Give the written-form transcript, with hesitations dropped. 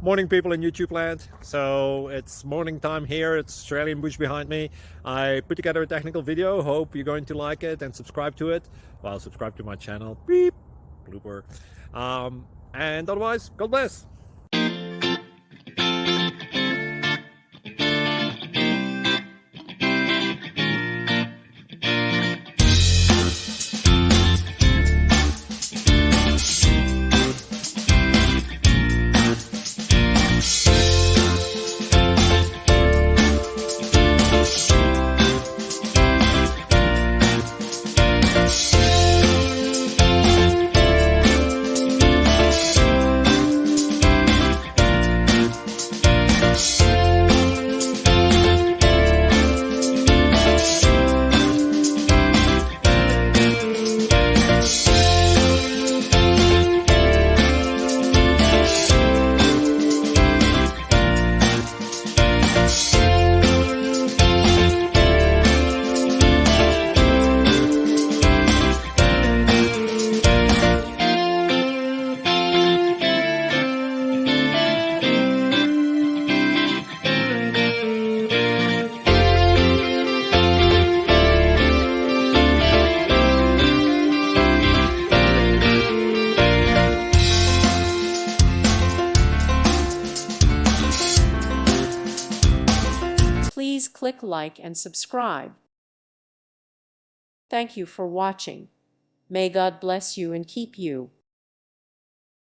Morning, people in YouTube land. So it's morning time here. It's Australian bush behind me. I put together a technical video. Hope you're going to like it and subscribe to it. Well, subscribe to my channel. Beep. Blooper. And otherwise, God bless. Please click like and subscribe. Thank you for watching. May God bless you and keep you.